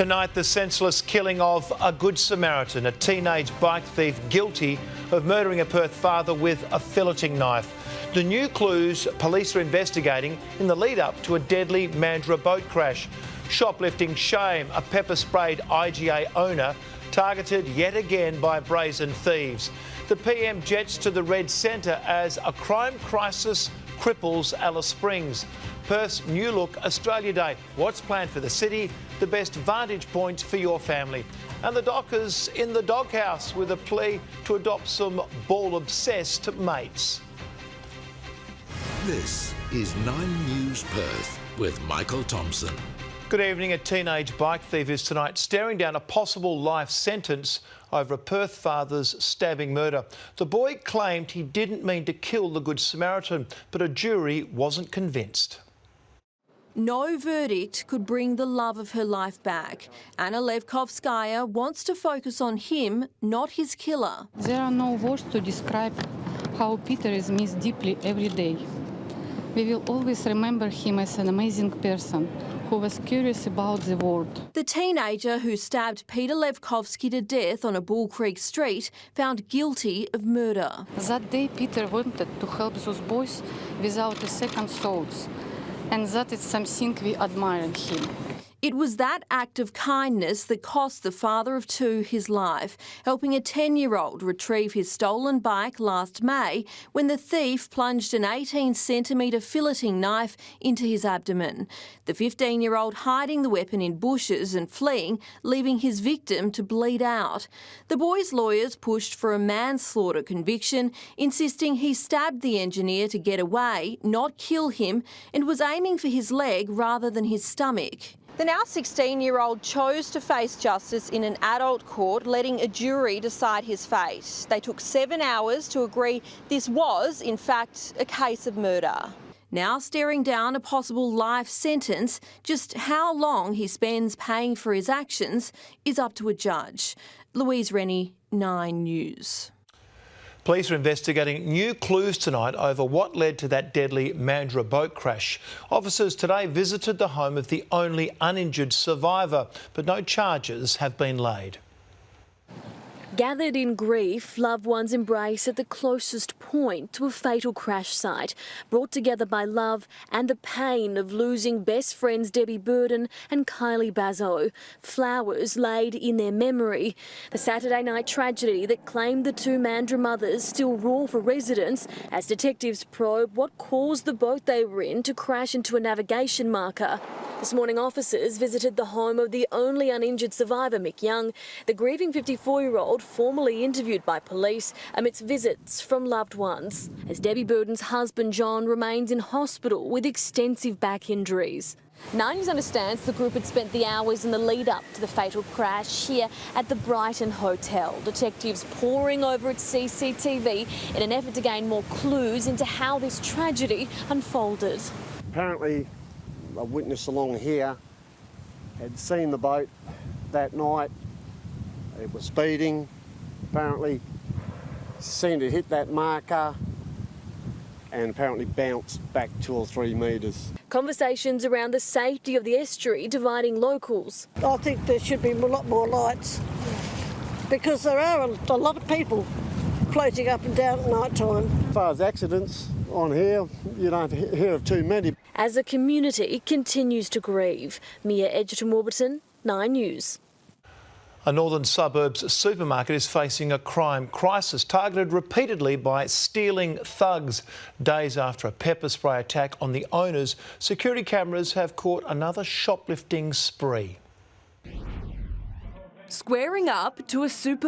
Tonight, the senseless killing of a Good Samaritan, a teenage bike thief guilty of murdering a Perth father with a filleting knife. The new clues police are investigating in the lead-up to a deadly Mandurah boat crash. Shoplifting shame, a pepper-sprayed IGA owner targeted yet again by brazen thieves. The PM jets to the Red Centre as a crime crisis cripples Alice Springs. Perth's New Look Australia Day. What's planned for the city? The best vantage points for your family. And the Dockers in the doghouse with a plea to adopt some ball-obsessed mates. This is 9 News Perth with Michael Thompson. Good evening. A teenage bike thief is tonight staring down a possible life sentence over a Perth father's stabbing murder. The boy claimed he didn't mean to kill the Good Samaritan, but a jury wasn't convinced. No verdict could bring the love of her life back. Anna Levkovskaya wants to focus on him, not his killer. There are no words to describe how Peter is missed deeply every day. We will always remember him as an amazing person who was curious about the world. The teenager who stabbed Peter Levkovsky to death on a Bull Creek street found guilty of murder. That day Peter wanted to help those boys without a second thought, and that is something we admire in him. It was that act of kindness that cost the father of two his life, helping a 10-year-old retrieve his stolen bike last May when the thief plunged an 18-centimetre filleting knife into his abdomen. The 15-year-old hiding the weapon in bushes and fleeing, leaving his victim to bleed out. The boy's lawyers pushed for a manslaughter conviction, insisting he stabbed the engineer to get away, not kill him, and was aiming for his leg rather than his stomach. The now 16-year-old chose to face justice in an adult court, letting a jury decide his fate. They took 7 hours to agree this was, in fact, a case of murder. Now staring down a possible life sentence, just how long he spends paying for his actions is up to a judge. Louise Rennie, 9 News. Police are investigating new clues tonight over what led to that deadly Mandurah boat crash. Officers today visited the home of the only uninjured survivor, but no charges have been laid. Gathered in grief, loved ones embrace at the closest point to a fatal crash site, brought together by love and the pain of losing best friends Debbie Burden and Kylie Bazzo. Flowers laid in their memory. The Saturday night tragedy that claimed the two Mandurah mothers still raw for residents as detectives probe what caused the boat they were in to crash into a navigation marker. This morning, officers visited the home of the only uninjured survivor, Mick Young, the grieving 54-year-old formally interviewed by police amidst visits from loved ones, as Debbie Burden's husband, John, remains in hospital with extensive back injuries. 9 News understands the group had spent the hours in the lead-up to the fatal crash here at the Brighton Hotel. Detectives poring over its CCTV in an effort to gain more clues into how this tragedy unfolded. Apparently, a witness along here had seen the boat that night. It was speeding, apparently seemed to hit that marker and apparently bounced back 2 or 3 metres. Conversations around the safety of the estuary dividing locals. I think there should be a lot more lights because there are a lot of people floating up and down at night time. As far as accidents on here, you don't hear of too many. As the community continues to grieve. Mia Edgerton-Warburton, 9 News. A northern suburbs supermarket is facing a crime crisis, targeted repeatedly by stealing thugs. Days after a pepper spray attack on the owners, security cameras have caught another shoplifting spree. Squaring up to a super